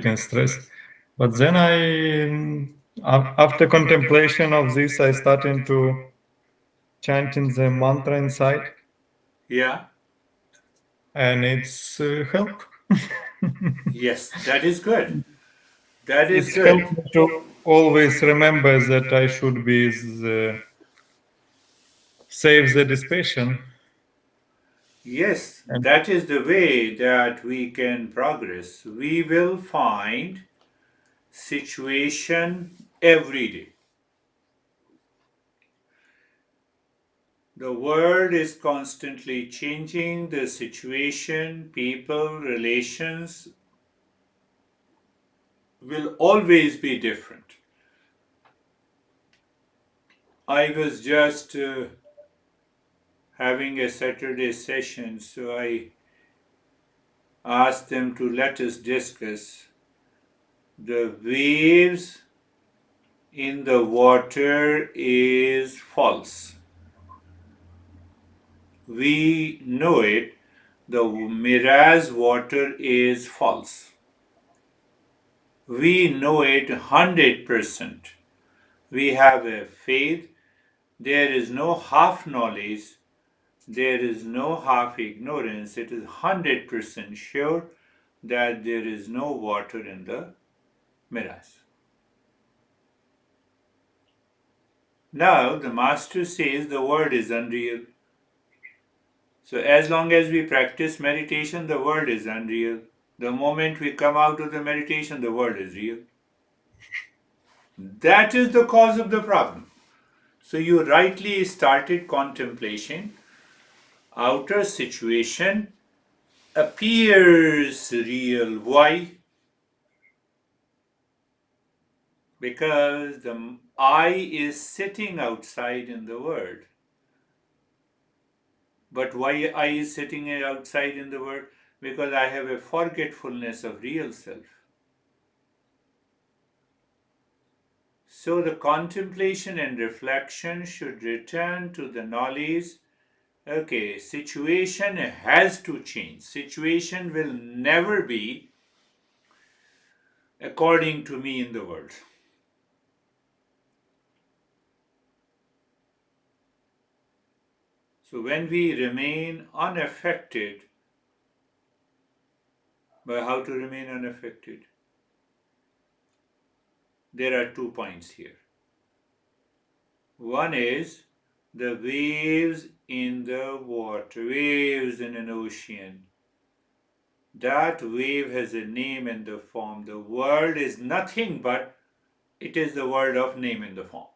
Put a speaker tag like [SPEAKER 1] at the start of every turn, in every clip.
[SPEAKER 1] and stress. But then after contemplation of this, I started to chanting the mantra inside,
[SPEAKER 2] Yeah.
[SPEAKER 1] and it's help.
[SPEAKER 2] Yes, that is good. That is
[SPEAKER 1] It's
[SPEAKER 2] good.
[SPEAKER 1] helped me to always remember that I should be save the dispassion.
[SPEAKER 2] Yes,
[SPEAKER 1] And
[SPEAKER 2] that is the way that we can progress. We will find situation every day. The world is constantly changing, the situation, people, relations will always be different. I was just having a Saturday session, so I asked them to let us discuss the waves in the water is false. We know it. The mirage water is false. We know it 100%. We have a faith. There is no half knowledge. There is no half ignorance. It is 100% sure that there is no water in the mirage. Now, the Master says the world is unreal. So, as long as we practice meditation, the world is unreal. The moment we come out of the meditation, the world is real. That is the cause of the problem. So, you rightly started contemplation. Outer situation appears real. Why? Because the I is sitting outside in the world. But why I is sitting outside in the world? Because I have a forgetfulness of real self. So the contemplation and reflection should return to the knowledge. Okay, situation has to change. Situation will never be according to me in the world. So when we remain unaffected, by how to remain unaffected? There are 2 points here. One is the waves in the water, waves in an ocean. That wave has a name and the form. The world is nothing but it is the world of name and the form.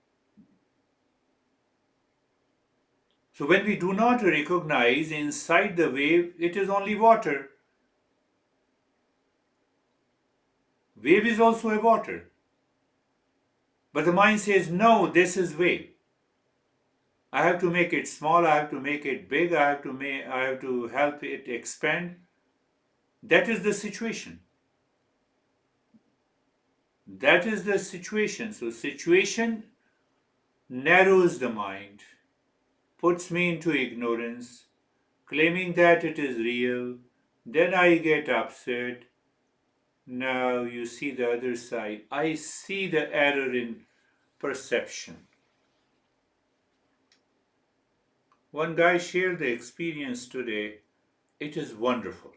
[SPEAKER 2] So when we do not recognize inside the wave, it is only water. Wave is also a water. But the mind says, no, this is wave. I have to make it small, I have to make it big, I have to help it expand. That is the situation. That is the situation. So situation narrows the mind, puts me into ignorance, claiming that it is real. Then I get upset. Now you see the other side. I see the error in perception. One guy shared the experience today. It is wonderful.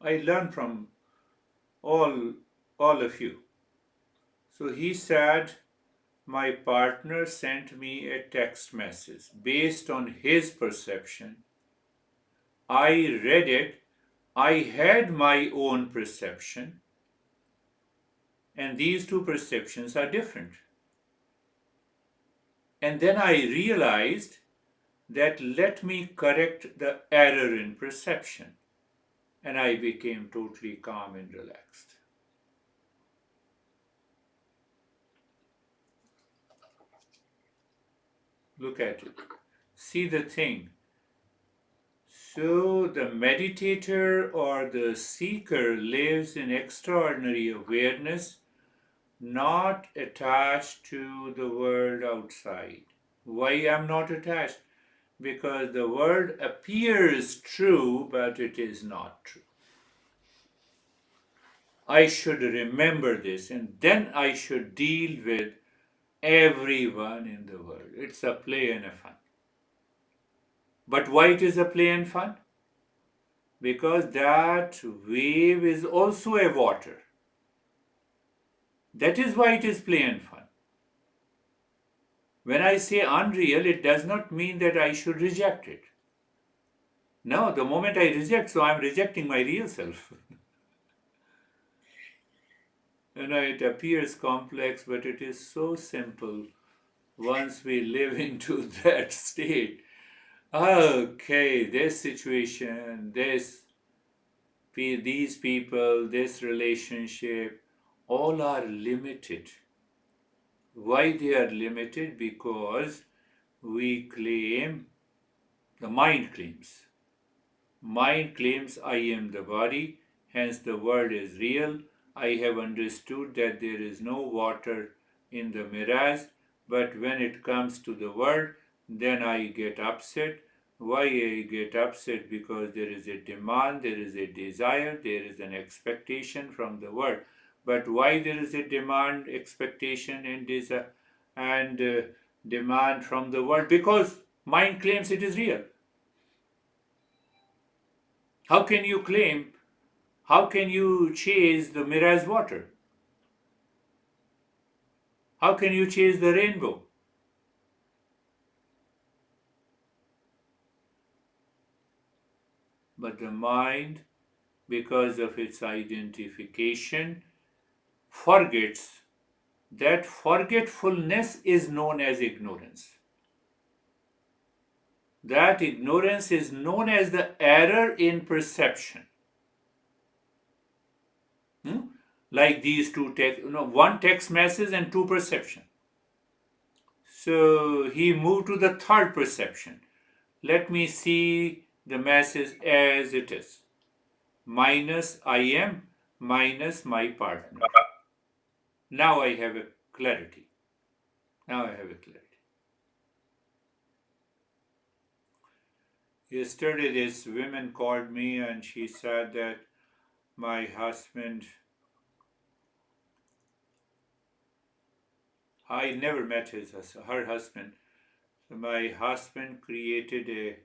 [SPEAKER 2] I learn from all all of you. So he said, my partner sent me a text message based on his perception. I read it. I had my own perception, and these two perceptions are different. And then I realized that let me correct the error in perception, and I became totally calm and relaxed. Look at it. See the thing. So the meditator or the seeker lives in extraordinary awareness, not attached to the world outside. Why I'm not attached? Because the world appears true, but it is not true. I should remember this, and then I should deal with everyone in the world. It's a play and a fun. But why it is a play and fun? Because that wave is also a water. That is why it is play and fun. When I say unreal, it does not mean that I should reject it. No, the moment I reject, so I'm rejecting my real self. It appears complex, but it is so simple once we live into that state. Okay, this situation, these people, this relationship, all are limited. Why they are limited? Because we claim, the mind claims. Mind claims I am the body, hence the world is real. I have understood that there is no water in the mirage, but when it comes to the world, then I get upset. Why I get upset? Because there is a demand, there is a desire, there is an expectation from the world. But why there is a demand, expectation, and desire and demand from the world? Because mind claims it is real. How can you claim How can you chase the mirage water? How can you chase the rainbow? But the mind, because of its identification, forgets. That forgetfulness is known as ignorance. That ignorance is known as the error in perception. Hmm? Like these two text, one text message and two perception. So he moved to the third perception. Let me see the message as it is. Minus I am minus my partner. Now I have a clarity. Now I have a clarity. Yesterday, this woman called me and she said that my husband, I never met her husband. So my husband created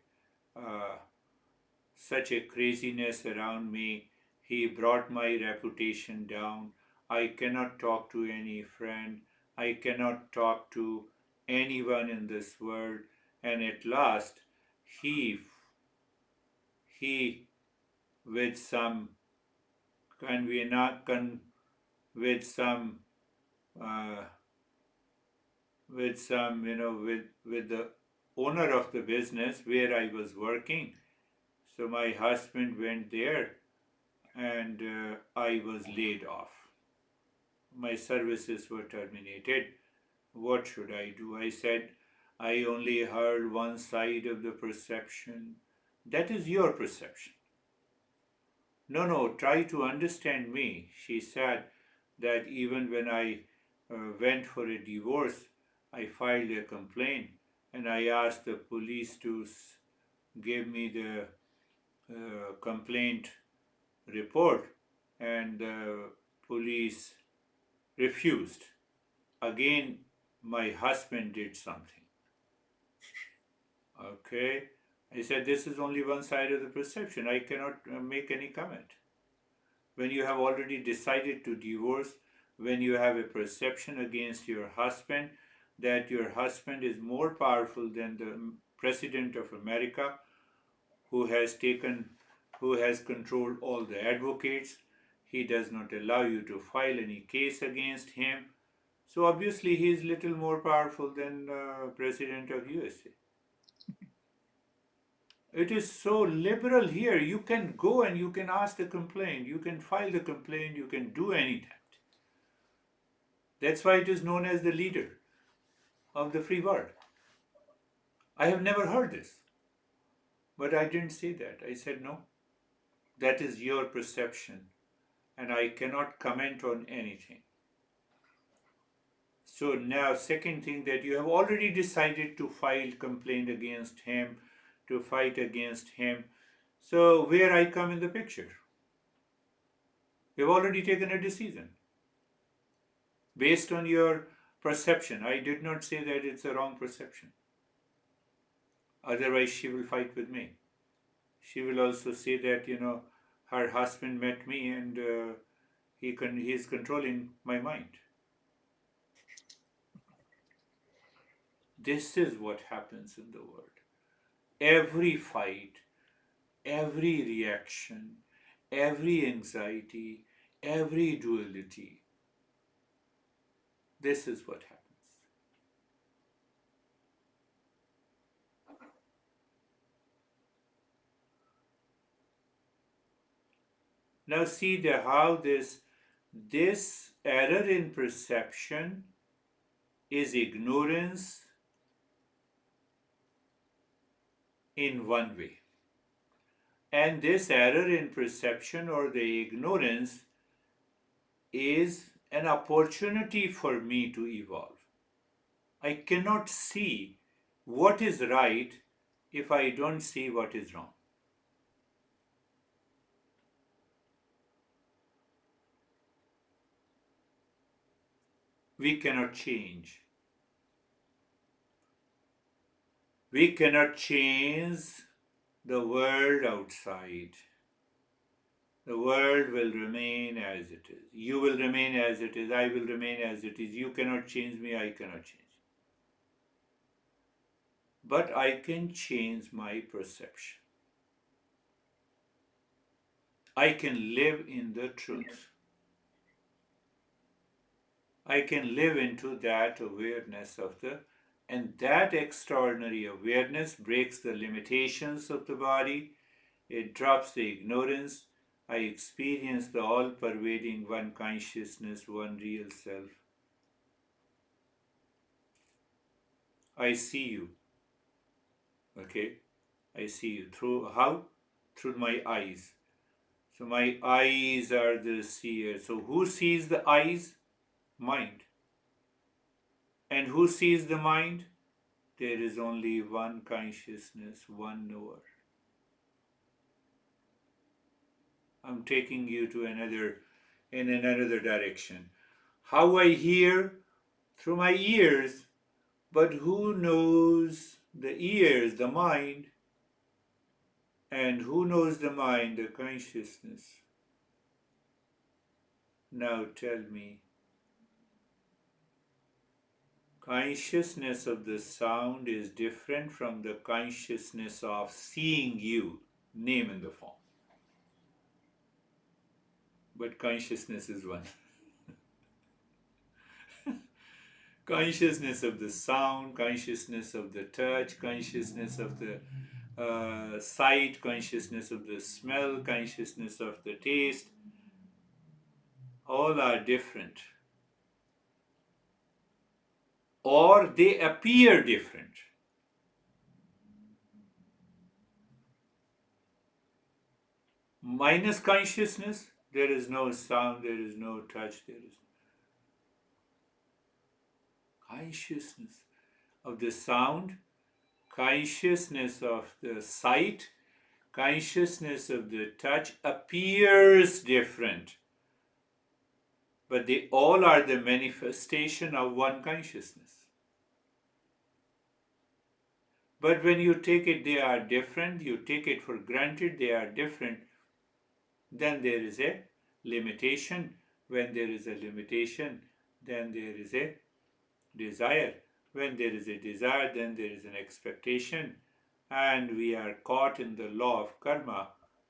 [SPEAKER 2] such a craziness around me. He brought my reputation down. I cannot talk to any friend. I cannot talk to anyone in this world. And at last, he, he with some convena, with some, uh, with some, with the owner of the business where I was working. So my husband went there and I was laid off. My services were terminated. What should I do? I said, I only heard one side of the perception. That is your perception. No, no, try to understand me. She said that even when I went for a divorce, I filed a complaint and I asked the police to give me the complaint report, and the police refused. Again, my husband did something. Okay. I said, this is only one side of the perception. I cannot make any comment. When you have already decided to divorce, when you have a perception against your husband that your husband is more powerful than the president of America, who has taken, who has controlled all the advocates, he does not allow you to file any case against him. So obviously he is little more powerful than president of USA. It is so liberal here. You can go and you can ask the complaint, you can file the complaint, you can do anything. That's why it is known as the leader of the free world. I have never heard this, but I didn't say that. I said, no, that is your perception, and I cannot comment on anything. So now, second thing, that you have already decided to file complaint against him, to fight against him. So where I come in the picture? You've already taken a decision based on your perception. I did not say that it's a wrong perception. Otherwise, she will fight with me. She will also say that, her husband met me and he is controlling my mind. This is what happens in the world. Every fight, every reaction, every anxiety, every duality, this is what happens. Now see how this error in perception is ignorance in one way. And this error in perception or the ignorance is an opportunity for me to evolve. I cannot see what is right if I don't see what is wrong. We cannot change. We cannot change the world outside. The world will remain as it is. You will remain as it is. I will remain as it is. You cannot change me. I cannot change. But I can change my perception. I can live in the truth. I can live into that awareness and that extraordinary awareness breaks the limitations of the body. It drops the ignorance. I experience the all pervading one consciousness, one real self. I see you. Okay? I see you. Through how? Through my eyes. So my eyes are the seer. So who sees the eyes? Mind. And who sees the mind? There is only one consciousness, one knower. I'm taking you to another direction. How I hear? Through my ears. But who knows the ears, the mind? And who knows the mind, the consciousness? Now tell me, consciousness of the sound is different from the consciousness of seeing you, name in the form. But consciousness is one. Consciousness of the sound, consciousness of the touch, consciousness of the sight, consciousness of the smell, consciousness of the taste, all are different. Or they appear different. Minus consciousness, there is no sound, there is no touch, there is consciousness of the sound, consciousness of the sight, consciousness of the touch appears different, but they all are the manifestation of one consciousness. But when you take it, they are different, you take it for granted, they are different, then there is a limitation. When there is a limitation, then there is a desire. When there is a desire, then there is an expectation, and we are caught in the law of karma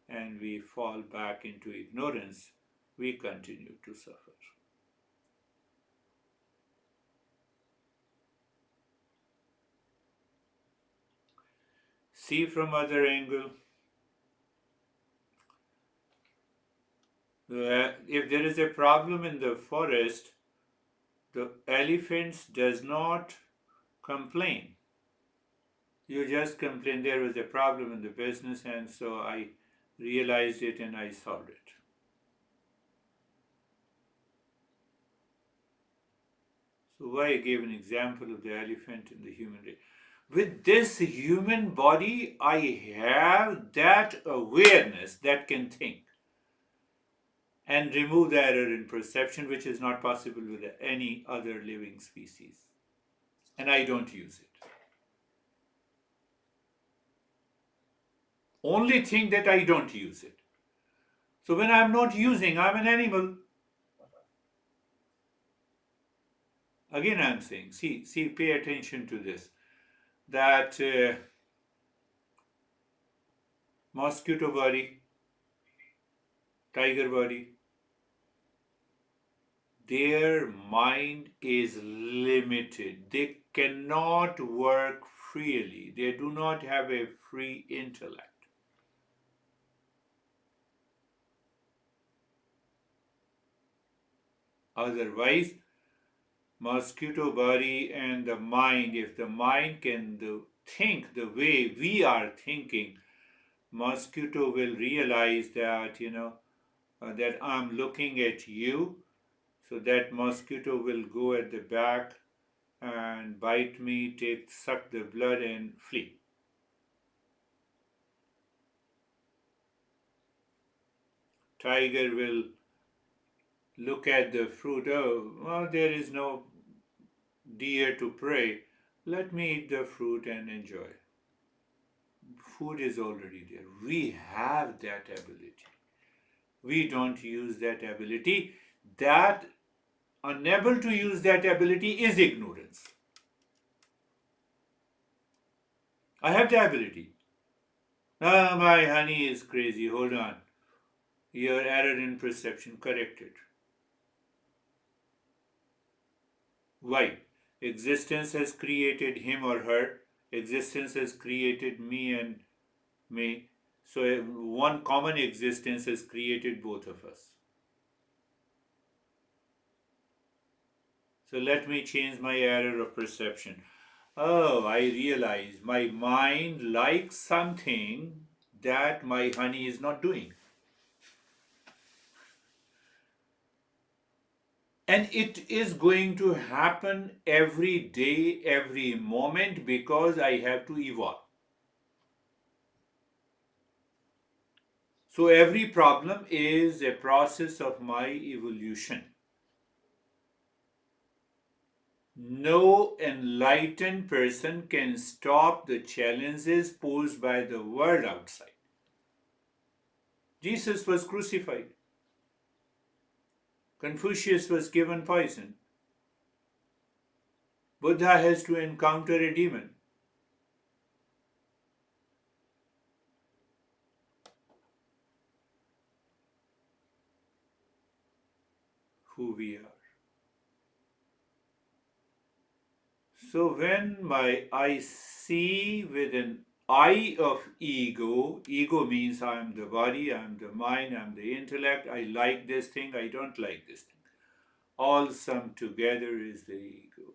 [SPEAKER 2] and we fall back into ignorance. We continue to suffer. See from other angle. If there is a problem in the forest, the elephant does not complain. You just complain there was a problem in the business and so I realized it and I solved it. So why I gave an example of the elephant in the human race. With this human body, I have that awareness that can think. and remove the error in perception, which is not possible with any other living species. And I don't use it. Only thing that I don't use it. So when I'm not using, I'm an animal. Again, I'm saying, see, pay attention to this. That mosquito body, tiger body, their mind is limited. They cannot work freely. They do not have a free intellect. Otherwise, mosquito body and the mind, if the mind can think the way we are thinking, mosquito will realize that, that I'm looking at you. So that mosquito will go at the back and bite me, suck the blood and flee. Tiger will look at the fruit. Oh, well, there is no deer to prey. Let me eat the fruit and enjoy. Food is already there. We have that ability. We don't use that ability. That unable to use that ability is ignorance. I have the ability. Ah, my honey is crazy. Hold on. Your error in perception corrected. Why? Existence has created him or her. Existence has created me and me. So one common existence has created both of us. So let me change my error of perception. Oh, I realize my mind likes something that my honey is not doing. And it is going to happen every day, every moment, because I have to evolve. So every problem is a process of my evolution. No enlightened person can stop the challenges posed by the world outside. Jesus was crucified. Confucius was given poison. Buddha has to encounter a demon. Who we are. So when I see with an eye of ego, ego means I am the body, I am the mind, I am the intellect, I like this thing, I don't like this thing. All summed together is the ego.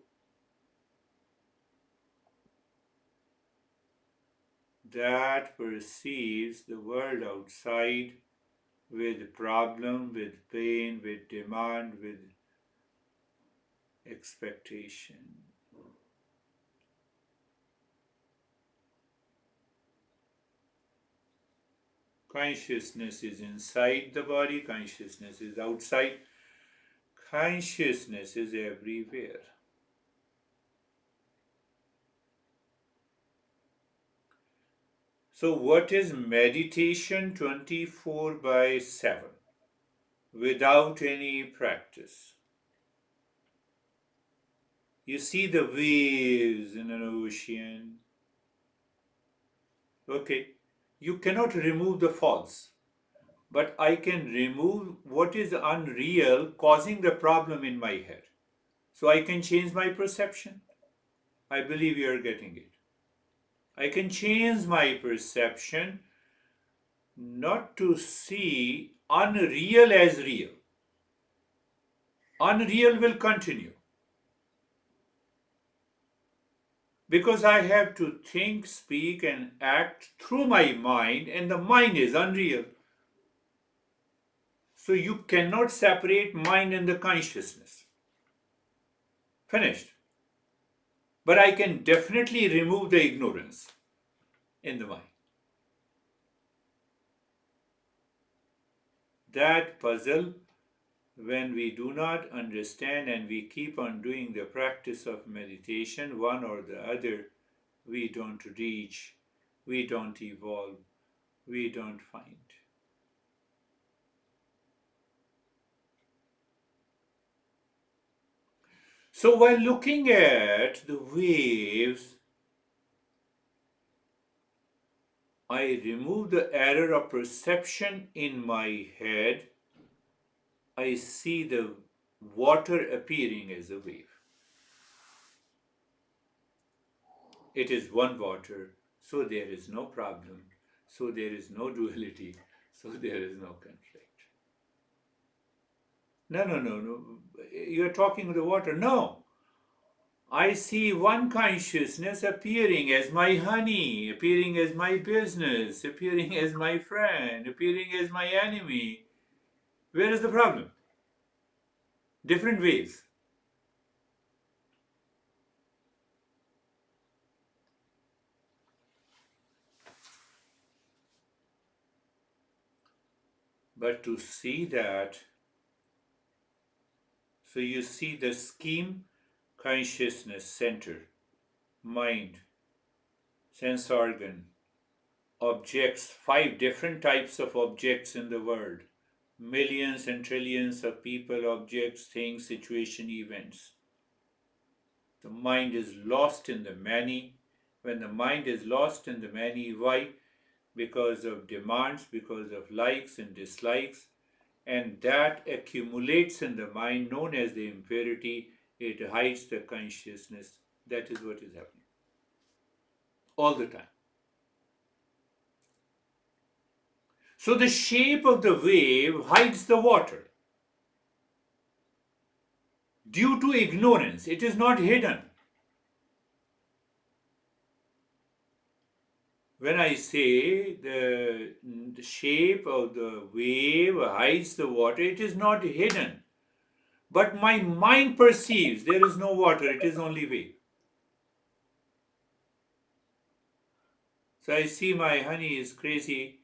[SPEAKER 2] That perceives the world outside with problem, with pain, with demand, with expectation. Consciousness is inside the body, consciousness is outside, consciousness is everywhere. So, what is meditation 24/7 without any practice? You see the waves in an ocean. Okay, you cannot remove the false, but I can remove what is unreal causing the problem in my head. So I can change my perception. I believe you are getting it. I can change my perception not to see unreal as real. Unreal will continue because I have to think, speak, and act through my mind, and the mind is unreal. So you cannot separate mind and the consciousness. Finished. But I can definitely remove the ignorance in the mind. That puzzle When we do not understand and we keep on doing the practice of meditation, one or the other, we don't reach, we don't evolve, we don't find. So while looking at the waves, I remove the error of perception in my head. I see the water appearing as a wave. It is one water, so there is no problem, so there is no duality, so there is no conflict. No. You're talking of the water. No. I see one consciousness appearing as my honey, appearing as my business, appearing as my friend, appearing as my enemy. Where is the problem? Different ways. But to see that, so you see the scheme, consciousness, center, mind, sense organ, objects, 5 different types of objects in the world, millions and trillions of people, objects, things, situation, events. The mind is lost in the many. When the mind is lost in the many, why? Because of demands, because of likes and dislikes, and that accumulates in the mind, known as the impurity. It hides the consciousness. That is what is happening all the time. So the shape of the wave hides the water. Due to ignorance, it is not hidden. When I say the shape of the wave hides the water, it is not hidden. But my mind perceives there is no water, it is only wave. So I see my honey is crazy,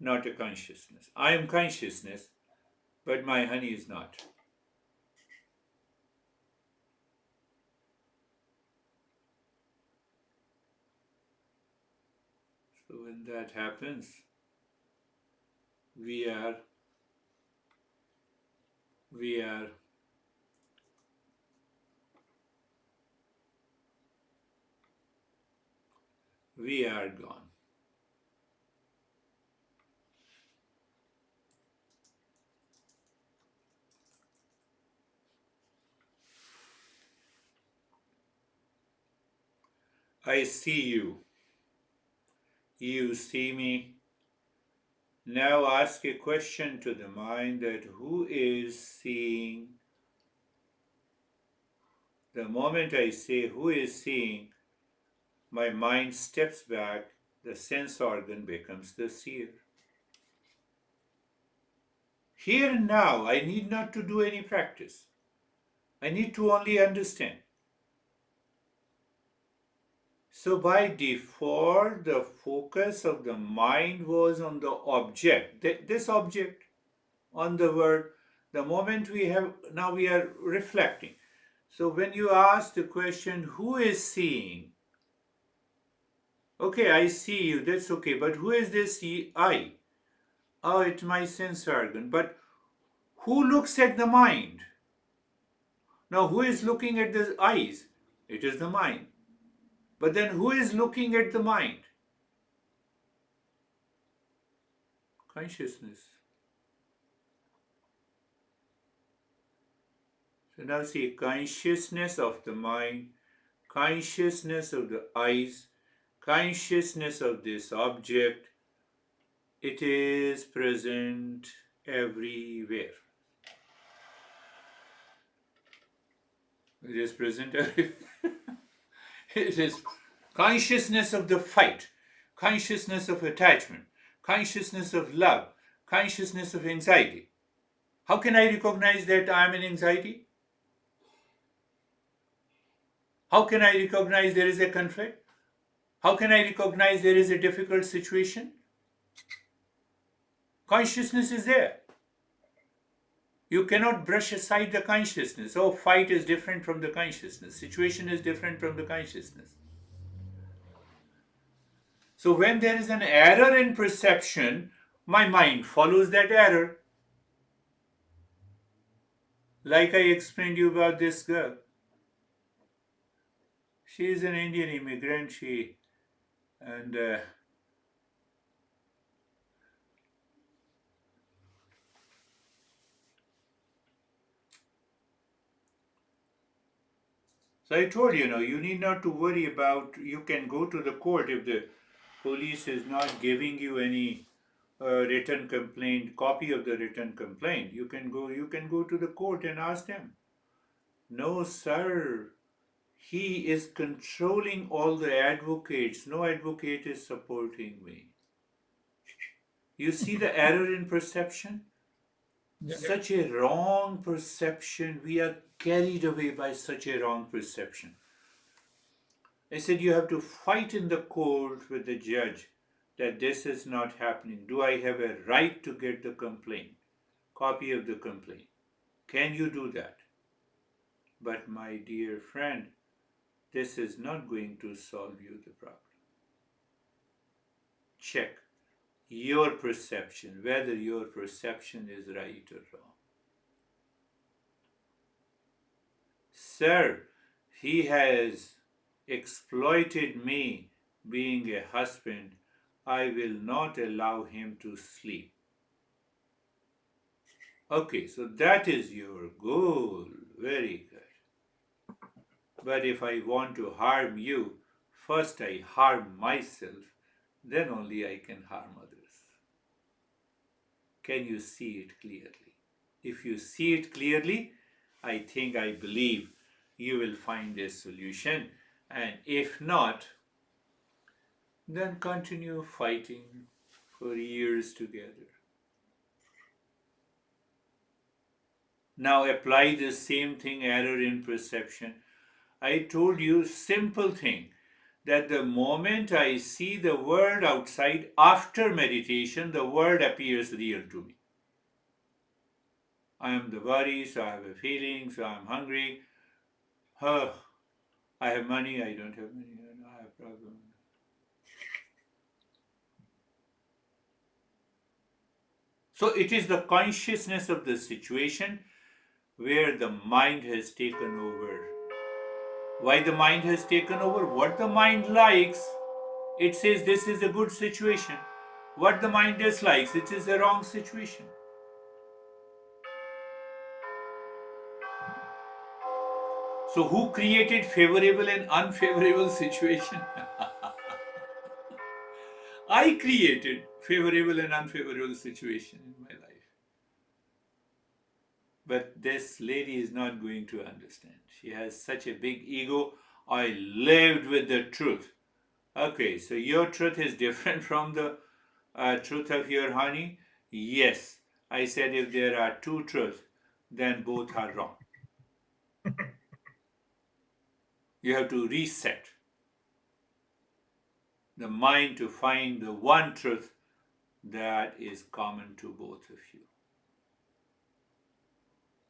[SPEAKER 2] not a consciousness. I am consciousness, but my honey is not. So when that happens, we are we are we are gone. I see you. You see me. Now ask a question to the mind that who is seeing? The moment I say who is seeing, my mind steps back, the sense organ becomes the seer. Here and now, I need not to do any practice. I need to only understand. So by default, the focus of the mind was on the object, this object, on the word. The moment we have, now we are reflecting. So when you ask the question, who is seeing? Okay, I see you, that's okay, but who is this I? Oh, it's my sense organ. But who looks at the mind? Now, who is looking at the eyes? It is the mind. But then who is looking at the mind? Consciousness. So now see consciousness of the mind, consciousness of the eyes, consciousness of this object. It is present everywhere. It is present everywhere. It is consciousness of the fight, consciousness of attachment, consciousness of love, consciousness of anxiety. How can I recognize that I am in anxiety? How can I recognize there is a conflict? How can I recognize there is a difficult situation? Consciousness is there. You cannot brush aside the consciousness. Oh, fight is different from the consciousness. Situation is different from the consciousness. So when there is an error in perception, my mind follows that error. Like I explained you about this girl. She is an Indian immigrant. And so I told you, you need not to worry about. You can go to the court if the police is not giving you any written complaint, copy of the written complaint. You can go. You can go to the court and ask them. No, sir. He is controlling all the advocates. No advocate is supporting me. You see the error in perception?
[SPEAKER 1] Yeah.
[SPEAKER 2] Such a wrong perception. We are carried away by such a wrong perception. I said, you have to fight in the court with the judge that this is not happening. Do I have a right to get the complaint? Copy of the complaint. Can you do that? But my dear friend, this is not going to solve you the problem. Check your perception, whether your perception is right or wrong. Sir, he has exploited me being a husband. I will not allow him to sleep. Okay, so that is your goal. Very good. But if I want to harm you, first I harm myself, then only I can harm others. Can you see it clearly? If you see it clearly, I believe you will find a solution. And if not, then continue fighting for years together. Now apply the same thing, error in perception. I told you simple thing that the moment I see the world outside after meditation, the world appears real to me. I am the body, so I have a feeling, so I'm hungry. Huh, I have money, I don't have money, I have problem. So it is the consciousness of the situation where the mind has taken over. Why the mind has taken over? What the mind likes, it says this is a good situation. What the mind dislikes, it is a wrong situation. So who created favorable and unfavorable situation? I created favorable and unfavorable situation in my life. But this lady is not going to understand. She has such a big ego. I lived with the truth. Okay, so your truth is different from the truth of your honey? Yes. I said if there are two truths, then both are wrong. You have to reset the mind to find the one truth that is common to both of you.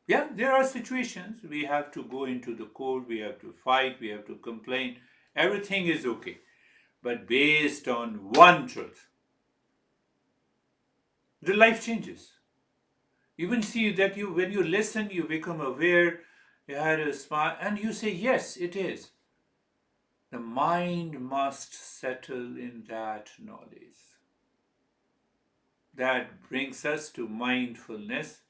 [SPEAKER 2] Yeah, there are situations we have to go into the court, we have to fight, we have to complain. Everything is okay. But based on one truth, the life changes. You will see that when you listen, you become aware, you had a smile, and you say, yes, it is. The mind must settle in that knowledge. That brings us to mindfulness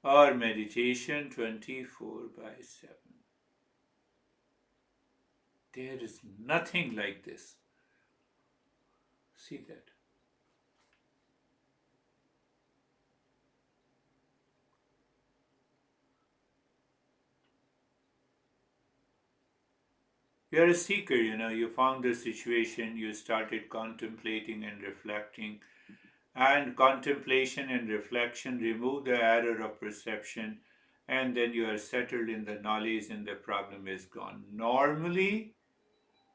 [SPEAKER 2] or meditation 24/7. There is nothing like this. See that. You're a seeker, you found the situation, you started contemplating and reflecting. And contemplation and reflection remove the error of perception, and then you are settled in the knowledge and the problem is gone. Normally,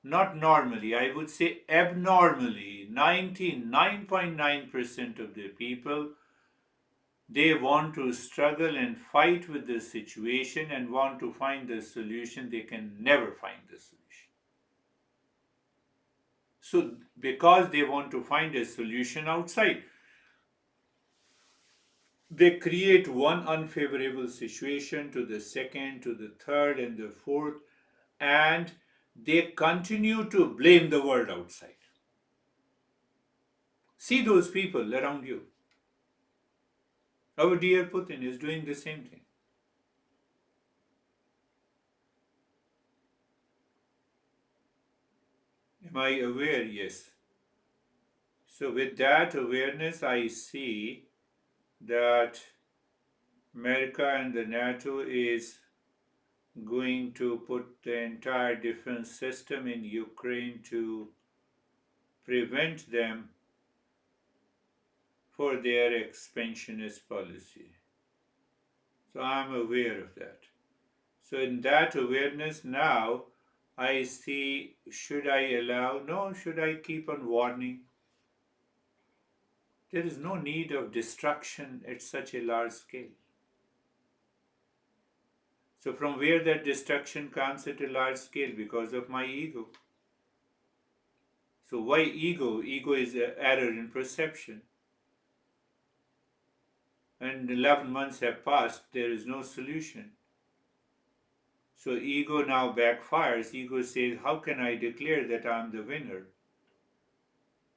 [SPEAKER 2] not normally, I would say abnormally, 99.9% of the people They want to struggle and fight with the situation and want to find the solution. They can never find the solution. So, because they want to find a solution outside, they create one unfavorable situation to the second, to the third, and the fourth, and they continue to blame the world outside. See those people around you. Our dear Putin is doing the same thing. Am I aware? Yes. So, with that awareness, I see that America and the NATO is going to put the entire defense system in Ukraine to prevent them for their expansionist policy. So I'm aware of that. So in that awareness now, I see, should I allow? No, should I keep on warning? There is no need of destruction at such a large scale. So from where that destruction comes at a large scale? Because of my ego. So why ego? Ego is an error in perception. And 11 months have passed, there is no solution. So ego now backfires. Ego says, how can I declare that I'm the winner?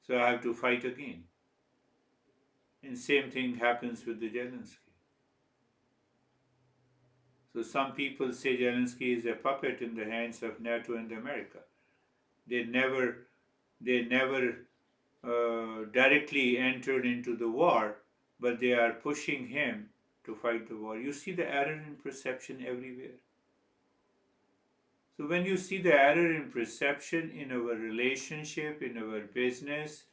[SPEAKER 2] So I have to fight again. And same thing happens with the Zelensky. So some people say Zelensky is a puppet in the hands of NATO and America. They never directly entered into the war, but they are pushing him to fight the war. You see the error in perception everywhere. So when you see the error in perception in our relationship, in our business,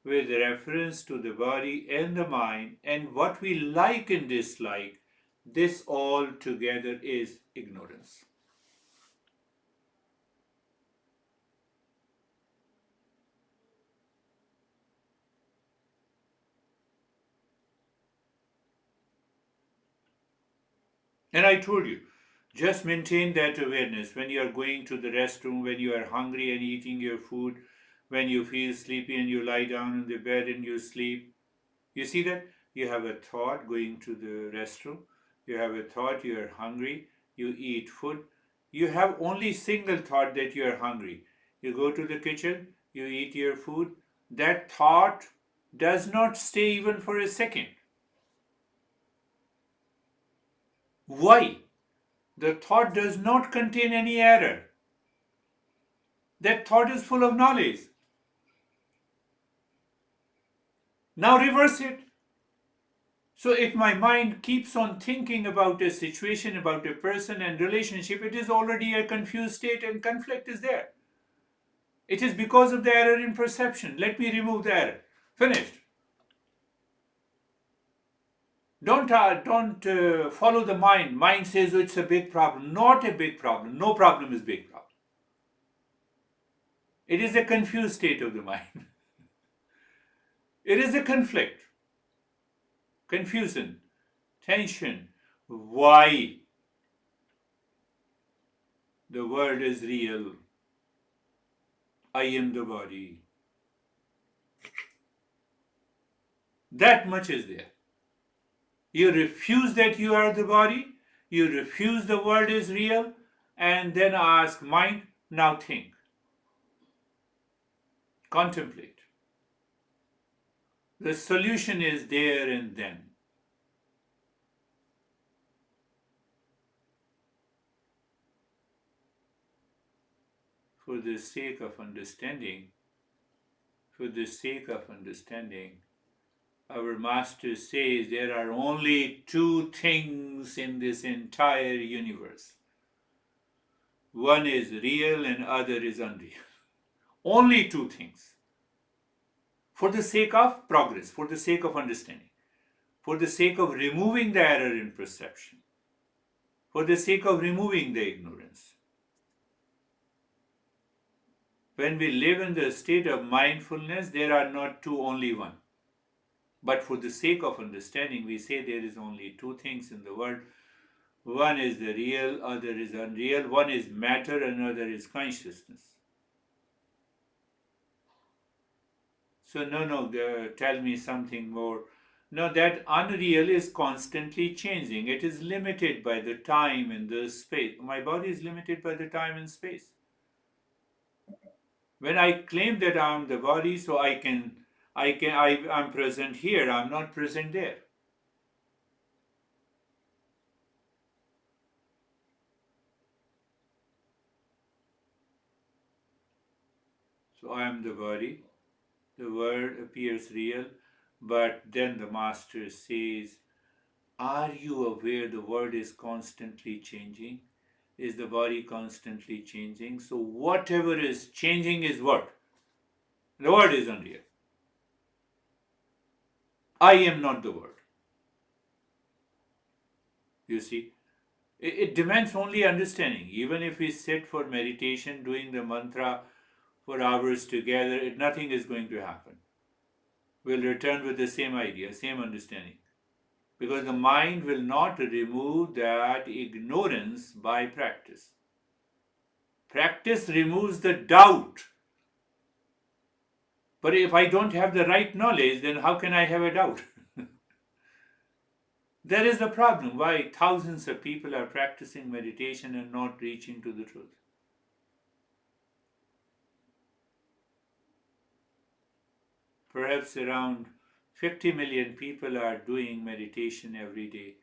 [SPEAKER 2] with reference to the body and the mind, and what we like and dislike, this all together is ignorance. And I told you, just maintain that awareness when you are going to the restroom, when you are hungry and eating your food, when you feel sleepy and you lie down in the bed and you sleep. You see that? You have a thought going to the restroom, you have a thought you are hungry, you eat food. You have only single thought that you are hungry. You go to the kitchen, you eat your food. That thought does not stay even for a second. Why? The thought does not contain any error. That thought is full of knowledge. Now reverse it. So if my mind keeps on thinking about a situation, about a person and relationship, it is already a confused state and conflict is there. It is because of the error in perception. Let me remove the error. Finished. Don't follow the mind. Mind says, oh, it's a big problem. Not a big problem. No problem is big problem. It is a confused state of the mind. It is a conflict, confusion, tension. Why? The world is real. I am the body. That much is there. You refuse that you are the body, you refuse the world is real, and then ask mind, now think, contemplate. The solution is there and then. For the sake of understanding, for the sake of understanding, our master says there are only two things in this entire universe. One is real and other is unreal. Only two things. For the sake of progress, for the sake of understanding, for the sake of removing the error in perception, for the sake of removing the ignorance. When we live in the state of mindfulness, there are not two, only one. But for the sake of understanding, we say there is only two things in the world. One is the real, other is unreal. One is matter, another is consciousness. So, no, no, tell me something more. No, that unreal is constantly changing. It is limited by the time and the space. My body is limited by the time and space. When I claim that I am the body, so I'm present here, I'm not present there. So I am the body, the world appears real, but then the master says, are you aware the world is constantly changing? Is the body constantly changing? So whatever is changing is what? The world is unreal. I am not the world. You see? It demands only understanding. Even if we sit for meditation, doing the mantra for hours together, nothing is going to happen. We'll return with the same idea, same understanding. Because the mind will not remove that ignorance by practice. Practice removes the doubt. But if I don't have the right knowledge, then how can I have a doubt? There is the problem why thousands of people are practicing meditation and not reaching to the truth. Perhaps around 50 million people are doing meditation every day.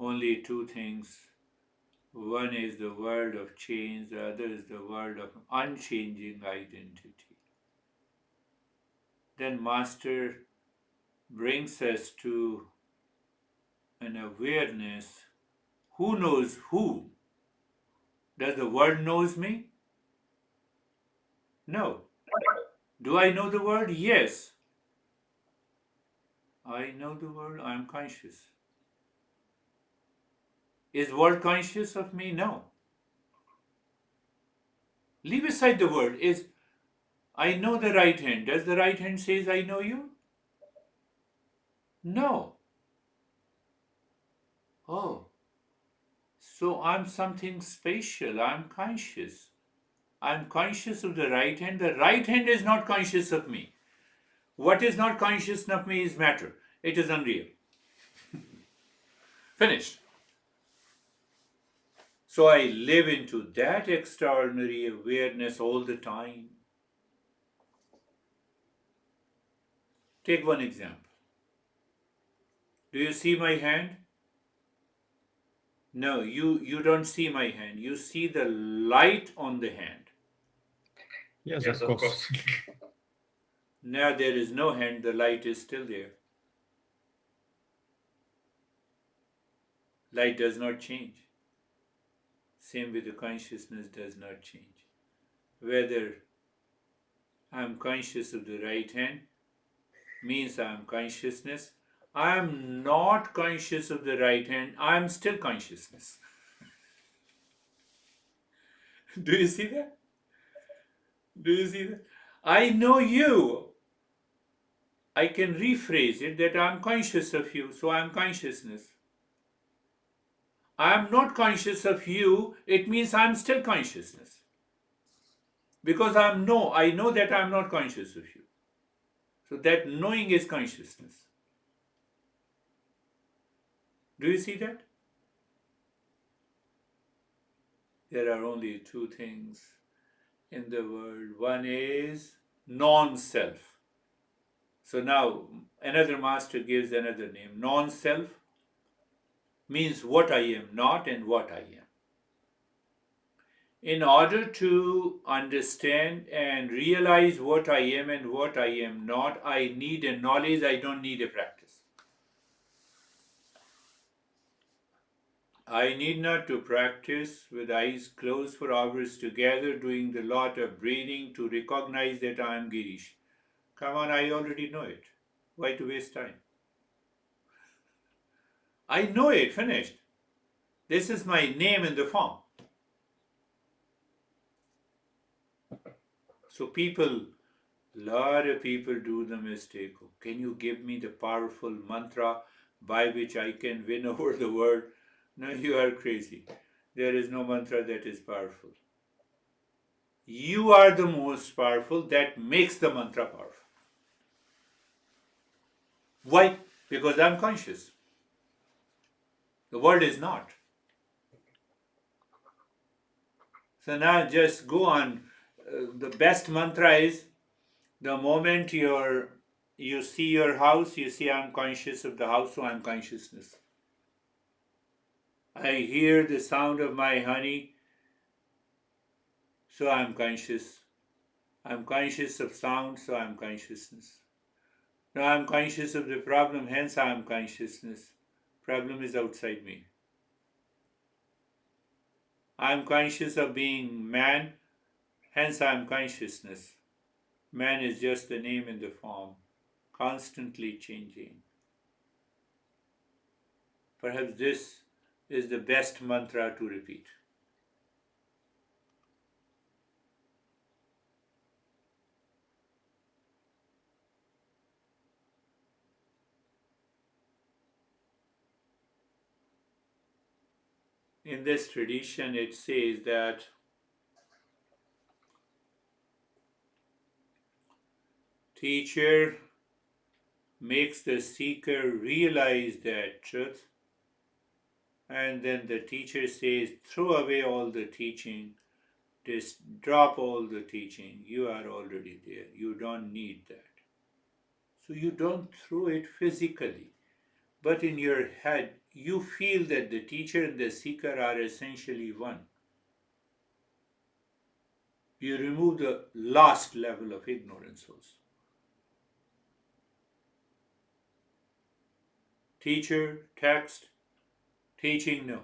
[SPEAKER 2] Only two things. One is the world of change, the other is the world of unchanging identity. Then Master brings us to an awareness. Who knows who? Does the world knows me? No. Do I know the world? Yes. I know the world. I am conscious. Is world conscious of me? No. Leave aside the word. Is I know the right hand. Does the right hand says I know you? No. Oh, so I'm something spatial. I'm conscious. I'm conscious of the right hand. The right hand is not conscious of me. What is not conscious of me is matter. It is unreal. Finished. So I live into that extraordinary awareness all the time. Take one example. Do you see my hand? No, you don't see my hand. You see the light on the hand.
[SPEAKER 1] Yes,
[SPEAKER 2] Yes,
[SPEAKER 1] of
[SPEAKER 2] of
[SPEAKER 1] course.
[SPEAKER 2] course. Now there is no hand, the light is still there. Light does not change. Same with the consciousness does not change. Whether I am conscious of the right hand means I am consciousness. I am not conscious of the right hand, I am still consciousness. Do you see that? Do you see that? I know you. I can rephrase it that I am conscious of you, so I am consciousness. I am not conscious of you, it means I am still consciousness. Because I know that I am not conscious of you. So that knowing is consciousness. Do you see that? There are only two things in the world. One is non self. So now another master gives another name. Non self means what I am not and what I am. In order to understand and realize what I am and what I am not, I need a knowledge, I don't need a practice. I need not to practice with eyes closed for hours together, doing the lot of breathing to recognize that I am Girish. Come on, I already know it. Why to waste time? I know it, finished. This is my name in the form. So lot of people do the mistake. Can you give me the powerful mantra by which I can win over the world? No, you are crazy. There is no mantra that is powerful. You are the most powerful. That makes the mantra powerful. Why? Because I'm conscious. The world is not. So now just go on. The best mantra is the moment you see your house, you see I'm conscious of the house, so I'm consciousness. I hear the sound of my honey, so I'm conscious. I'm conscious of sound, so I'm consciousness. Now I'm conscious of the problem, hence I'm consciousness. Problem is outside me. I'm conscious of being man, hence I'm consciousness. Man is just the name in the form, constantly changing. Perhaps this is the best mantra to repeat. In this tradition, it says that teacher makes the seeker realize that truth, and then the teacher says, throw away all the teaching, just drop all the teaching. You are already there. You don't need that. So you don't throw it physically, but in your head, you feel that the teacher and the seeker are essentially one. You remove the last level of ignorance also. Teacher, text, teaching, no.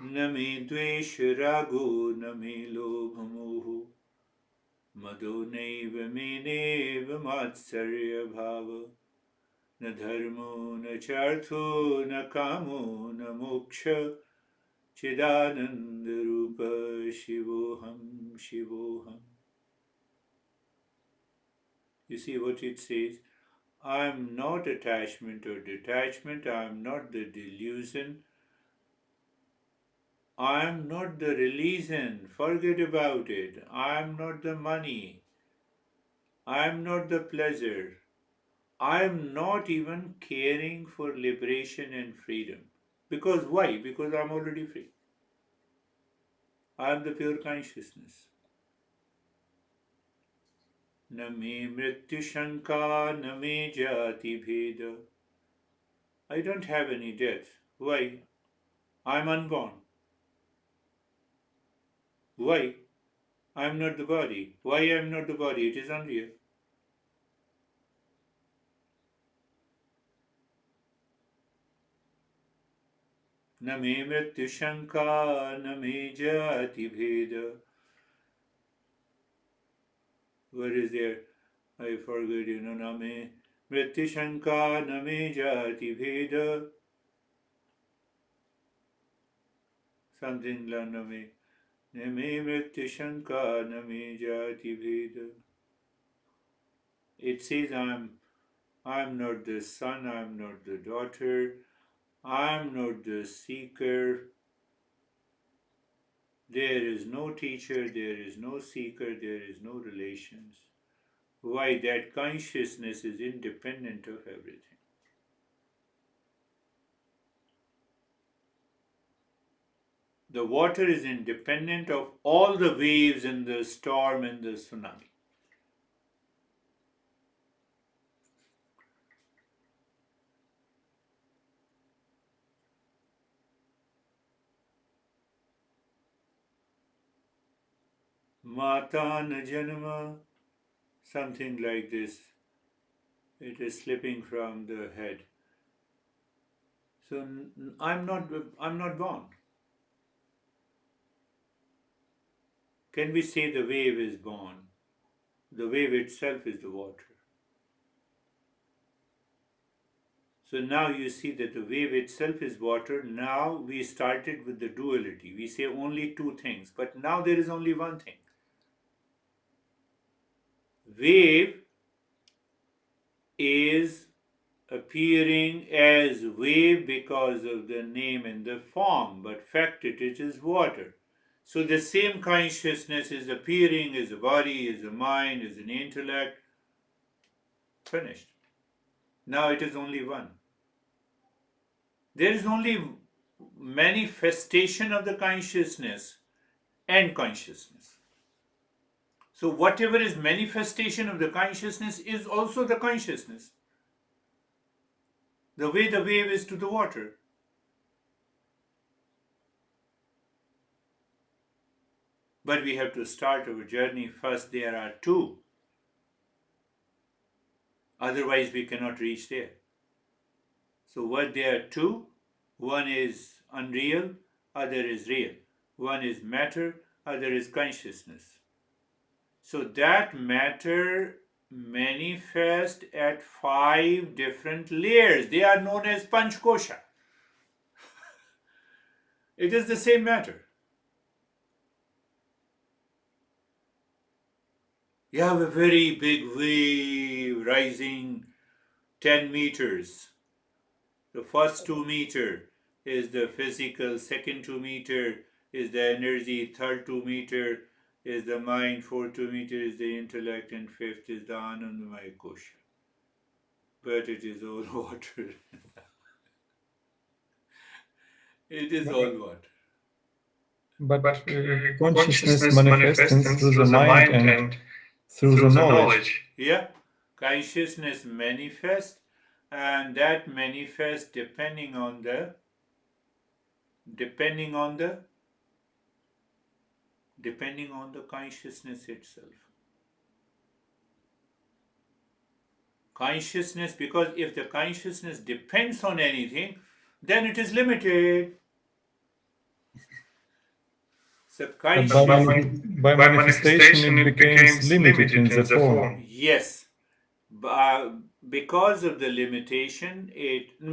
[SPEAKER 2] न मे द्वेष रागो न मे लोभ मोह मदो नैव मेनेव मात्सर्य भाव न धर्मो न चार्थो न कामो न मोक्ष चिदानंद रूप शिवोहम शिवोहम. You see what it says? I am not attachment or detachment. I am not the delusion. I am not the religion. Forget about it. I am not the money. I am not the pleasure. I am not even caring for liberation and freedom. Because why? Because I am already free. I am the pure consciousness. न मे मृत्यु शंका न मे जाति भेद. I don't have any death. Why? I am unborn. Why? I am not the body. Why I am not the body? It is unreal. न मे मृत्यु शंका न मे जाति भेद. What is there? I forget, न मे मृत्यु शंका न मे जाति भेद. Something न मे मृत्यु शंका न मे जाति भेद. It says I'm not the son, I'm not the daughter, I'm not the seeker. There is no teacher, there is no seeker, there is no relations. Why? That consciousness is independent of everything. The water is independent of all the waves and the storm and the tsunami. Mata na janma, something like this. It is slipping from the head. So I'm not born. Can we say the wave is born? The wave itself is the water. So now you see that the wave itself is water. Now we started with the duality. We say only two things, but now there is only one thing. Wave is appearing as wave because of the name and the form, but fact it is water. So the same consciousness is appearing as a body, as a mind, as an intellect. Finished. Now it is only one. There is only manifestation of the consciousness and consciousness. So whatever is manifestation of the consciousness is also the consciousness. The way the wave is to the water. But we have to start our journey first. There are two. Otherwise, we cannot reach there. So, what there are two? One is unreal, other is real. One is matter, other is consciousness. So, that matter manifest at five different layers. They are known as Panchkosha. It is the same matter. You have a very big wave rising 10 meters. The first 2 meter is the physical, second 2 meter is the energy, third 2 meter is the mind, fourth 2 meter is the intellect, and fifth is the Anandamaya Kosha. But it is all water. It is all water.
[SPEAKER 1] But consciousness manifesting through the mind and through the knowledge.
[SPEAKER 2] Yeah, consciousness manifests, and that manifests depending on the depending on the consciousness itself. Consciousness, because if the consciousness depends on anything, then it is limited. So
[SPEAKER 1] But
[SPEAKER 2] consciousness,
[SPEAKER 1] by manifestation, it becomes limited in the form.
[SPEAKER 2] yes, because of the limitation,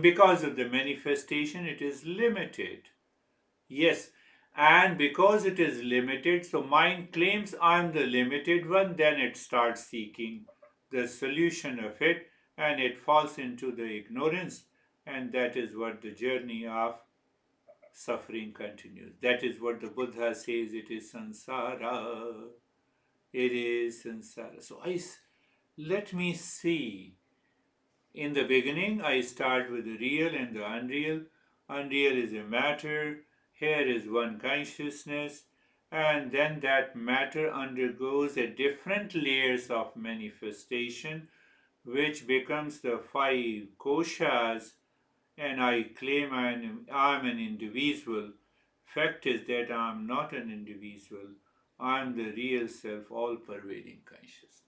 [SPEAKER 2] because of the manifestation, it is limited. Yes, and because it is limited, so mind claims I am the limited one, then it starts seeking the solution of it and it falls into the ignorance, and that is what the journey of suffering continues. That is what the Buddha says, it is samsara. It is samsara. So let me see. In the beginning, I start with the real and the unreal. Unreal is a matter. Here is one consciousness. And then that matter undergoes a different layers of manifestation, which becomes the five koshas. And I claim I'm an individual. Fact is that I'm not an individual. I'm the real self, all pervading consciousness.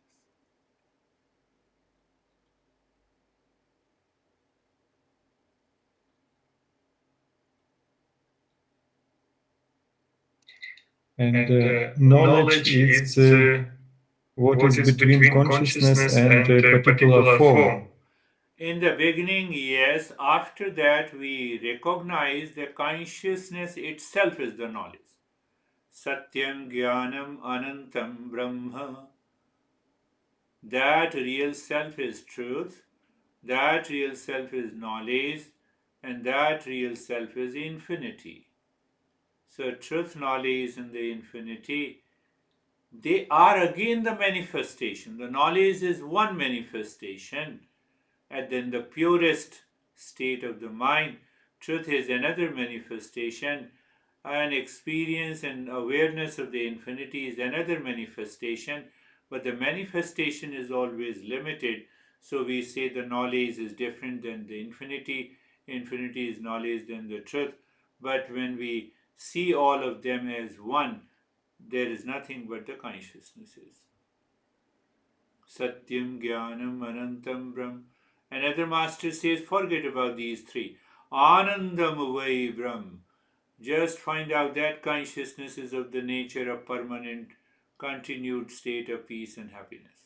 [SPEAKER 1] And knowledge is what is between consciousness and a particular form.
[SPEAKER 2] In the beginning, yes. After that, we recognize the consciousness itself is the knowledge. Satyam Jnanam Anantam Brahma. That real self is truth. That real self is knowledge. And that real self is infinity. So, truth, knowledge, and the infinity, they are again the manifestation. The knowledge is one manifestation, and then the purest state of the mind. Truth is another manifestation, and experience and awareness of the infinity is another manifestation, but the manifestation is always limited. So we say the knowledge is different than the infinity, infinity is knowledge than the truth. But when we see all of them as one, there is nothing but the consciousness is. Satyam, Jnanam, Anantam, Brahm. Another master says, forget about these three. Anandam Vai Brahm. Just find out that consciousness is of the nature of permanent, continued state of peace and happiness.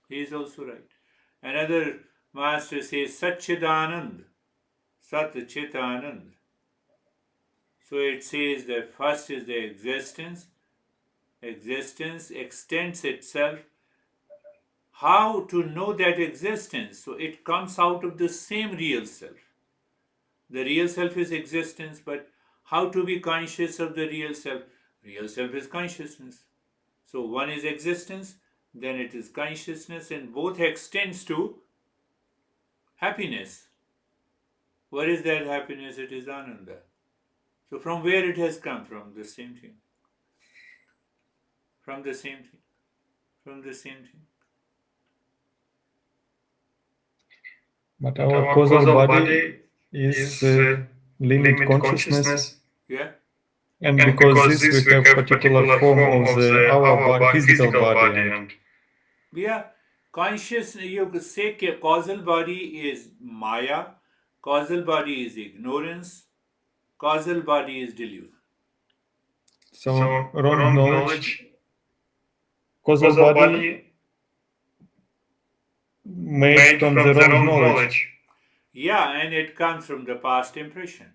[SPEAKER 2] He is also right. Another Master says Satchidanand, Sat Chit Anand. So it says that first is the existence. Existence extends itself. How to know that existence? So it comes out of the same real self. The real self is existence, but how to be conscious of the real self? Real self is consciousness. So one is existence, then it is consciousness, and both extends to happiness. What is that happiness? It is Ananda. So from where it has come from? The same thing. From the same thing. From the same thing.
[SPEAKER 1] But our causal body is limit consciousness,
[SPEAKER 2] Yeah?
[SPEAKER 1] and because this we have particular form of our physical body, and
[SPEAKER 2] Yeah. Conscious, you could say causal body is Maya, causal body is ignorance, causal body is delusion.
[SPEAKER 1] so wrong knowledge, causal body made from the wrong knowledge.
[SPEAKER 2] Yeah, and it comes from the past impression.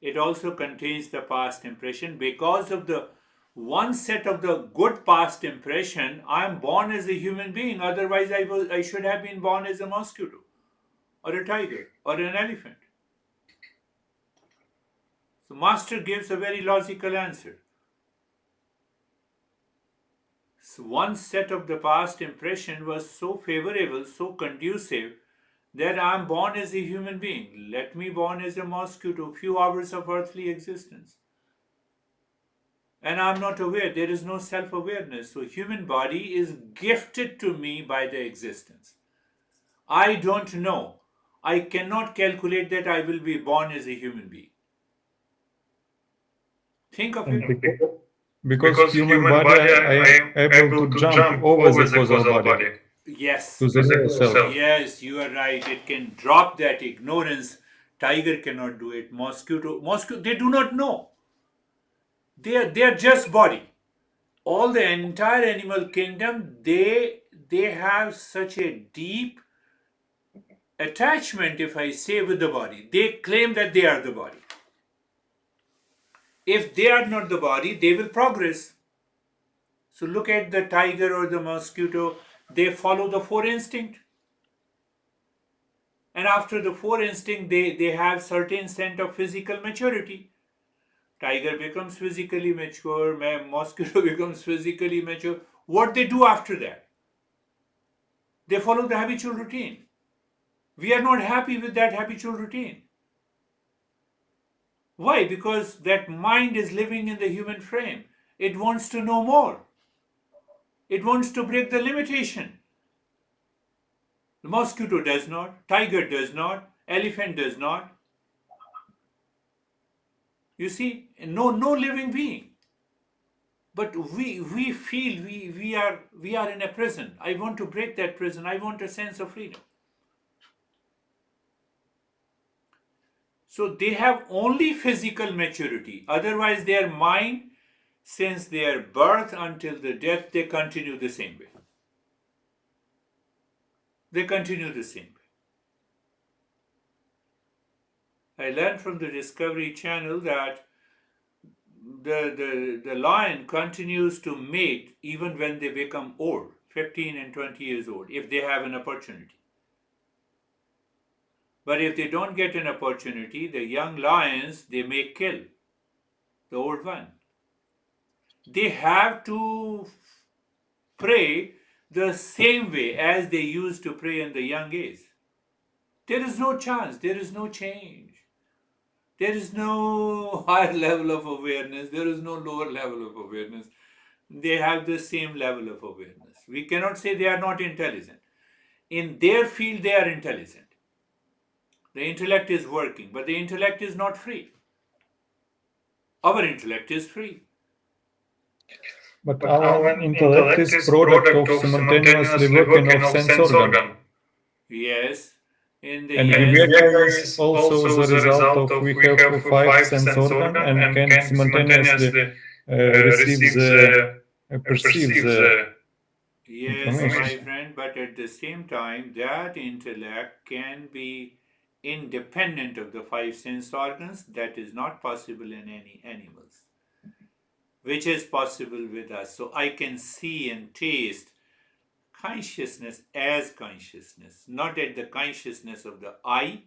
[SPEAKER 2] It also contains the past impression. Because of the one set of the good past impression, I am born as a human being. Otherwise, I should have been born as a mosquito or a tiger or an elephant. So, Master gives a very logical answer. So one set of the past impression was so favorable, so conducive, that I am born as a human being. Let me born as a mosquito, few hours of earthly existence. And I'm not aware, there is no self-awareness. So human body is gifted to me by the existence. I don't know. I cannot calculate that I will be born as a human being. Think of
[SPEAKER 1] And
[SPEAKER 2] it.
[SPEAKER 1] because human body, I am able to jump over the causal body
[SPEAKER 2] Yes.
[SPEAKER 1] to the real self.
[SPEAKER 2] Yes, you are right. It can drop that ignorance. Tiger cannot do it. Mosquito, they do not know. They are just body. All the entire animal kingdom, they have such a deep attachment, if I say, with the body. They claim that they are the body. If they are not the body, they will progress. So look at the tiger or the mosquito. They follow the four instinct. And after the four instinct, they have certain sense of physical maturity. Tiger becomes physically mature, mosquito becomes physically mature. What they do after that? They follow the habitual routine. We are not happy with that habitual routine. Why? Because that mind is living in the human frame. It wants to know more. It wants to break the limitation. The mosquito does not, tiger does not, elephant does not. You see, no living being. But we feel we are in a prison. I want to break that prison. I want a sense of freedom. So they have only physical maturity. Otherwise, their mind, since their birth until the death, they continue the same way. They continue the same way. I learned from the Discovery Channel that the lion continues to mate even when they become old, 15 and 20 years old, if they have an opportunity. But if they don't get an opportunity, the young lions, they may kill the old one. They have to pray the same way as they used to pray in the young age. There is no chance, there is no change. There is no higher level of awareness, there is no lower level of awareness. They have the same level of awareness. We cannot say they are not intelligent. In their field, they are intelligent. The intellect is working, but the intellect is not free. Our intellect is free.
[SPEAKER 1] But our intellect is product of simultaneously working of sense organ.
[SPEAKER 2] Yes, in the
[SPEAKER 1] And Viveka is also the result of we have five sense organ and can simultaneously receive the perceive the
[SPEAKER 2] Yes, my friend, but at the same time, that intellect can be independent of the five sense organs. That is not possible in any animals, which is possible with us. So I can see and taste consciousness as consciousness, not at the consciousness of the eye,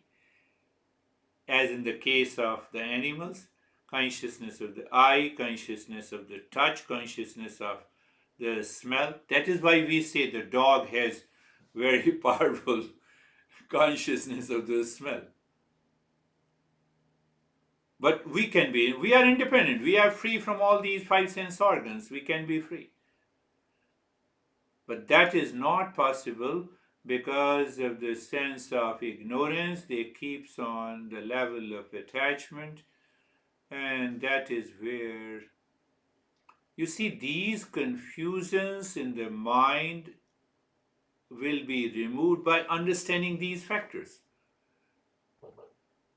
[SPEAKER 2] as in the case of the animals, consciousness of the eye, consciousness of the touch, consciousness of the smell. That is why we say the dog has very powerful consciousness of the smell. But we are independent. We are free from all these five sense organs. We can be free. But that is not possible because of the sense of ignorance. They keeps on the level of attachment, and that is where you see these confusions in the mind will be removed by understanding these factors.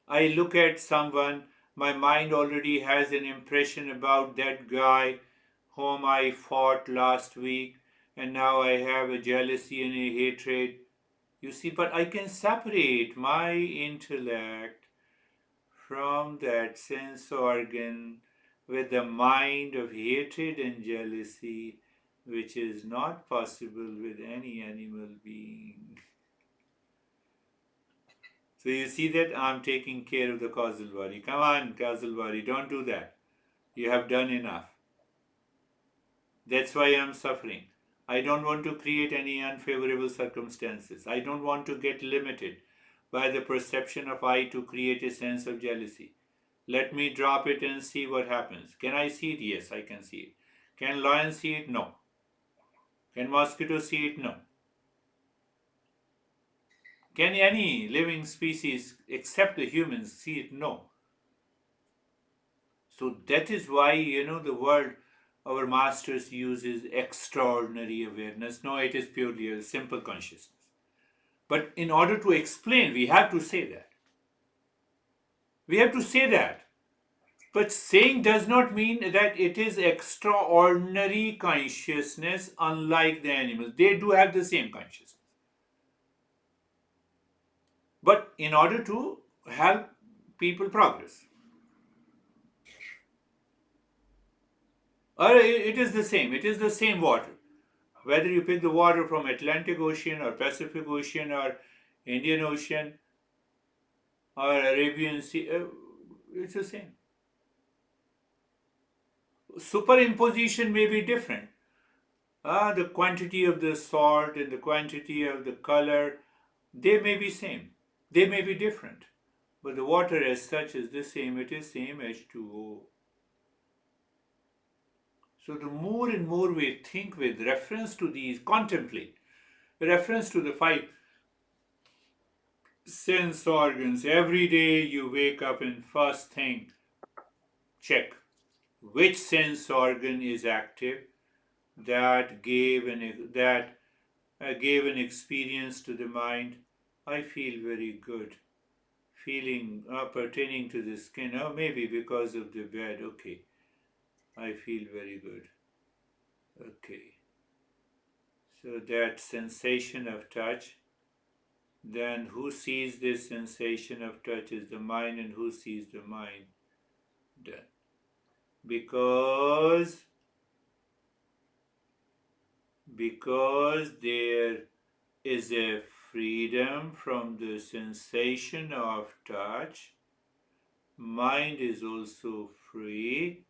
[SPEAKER 2] I look at someone, my mind already has an impression about that guy whom I fought last week, and now I have a jealousy and a hatred. You see, but I can separate my intellect from that sense organ with the mind of hatred and jealousy, which is not possible with any animal being. So you see that I'm taking care of the causal body. Come on, causal body, don't do that. You have done enough. That's why I'm suffering. I don't want to create any unfavorable circumstances. I don't want to get limited by the perception of I to create a sense of jealousy. Let me drop it and see what happens. Can I see it? Yes, I can see it. Can lion see it? No. Can mosquito see it? No. Can any living species except the humans see it? No. So that is why, the word our masters uses extraordinary awareness. No, it is purely a simple consciousness. But in order to explain, we have to say that. We have to say that. But saying does not mean that it is extraordinary consciousness, unlike the animals. They do have the same consciousness. But in order to help people progress, or it is the same. It is the same water. Whether you pick the water from Atlantic Ocean or Pacific Ocean or Indian Ocean or Arabian Sea, it's the same. Superimposition may be different. The quantity of the salt and the quantity of the color, they may be same. They may be different. But the water as such is the same. It is same H2O. So the more and more we think with reference to these, contemplate, reference to the five sense organs. Every day you wake up and first thing, check which sense organ is active that gave an experience to the mind. I feel very good. Feeling pertaining to the skin. Oh, maybe because of the bed. Okay. I feel very good. Okay. So that sensation of touch. Then who sees this sensation of touch is the mind, and who sees the mind? Done. Because there is a freedom from the sensation of touch, mind is also free.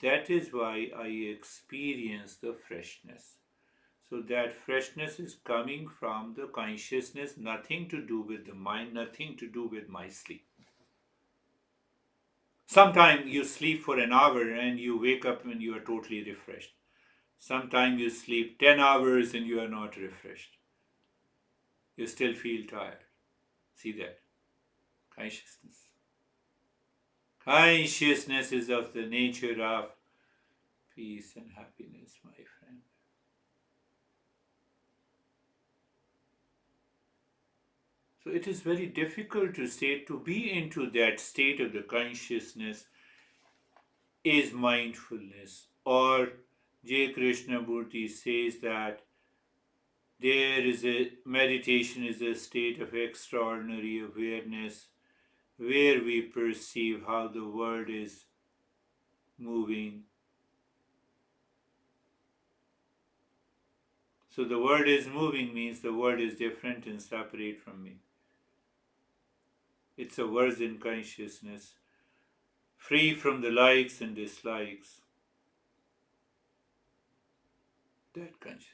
[SPEAKER 2] That is why I experience the freshness. So that freshness is coming from the consciousness, nothing to do with the mind, nothing to do with my sleep. Sometimes you sleep for an hour and you wake up and you are totally refreshed. Sometimes you sleep 10 hours and you are not refreshed. You still feel tired. See that? Consciousness. Consciousness is of the nature of peace and happiness, my friend. So it is very difficult to say to be into that state of the consciousness is mindfulness. Or J. Krishnamurti says that There is a meditation is a state of extraordinary awareness where we perceive how the world is moving. So the world is moving means the world is different and separate from me. It's a virgin consciousness, free from the likes and dislikes. That consciousness.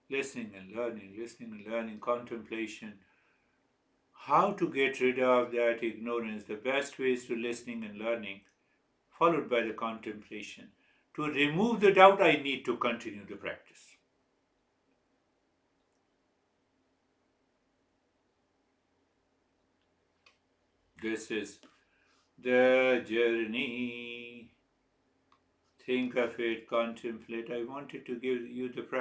[SPEAKER 2] Listening and learning, contemplation. How to get rid of that ignorance? The best way is to listening and learning, followed by the contemplation. To remove the doubt, I need to continue the practice. This is the journey. Think of it, contemplate. I wanted to give you the practice.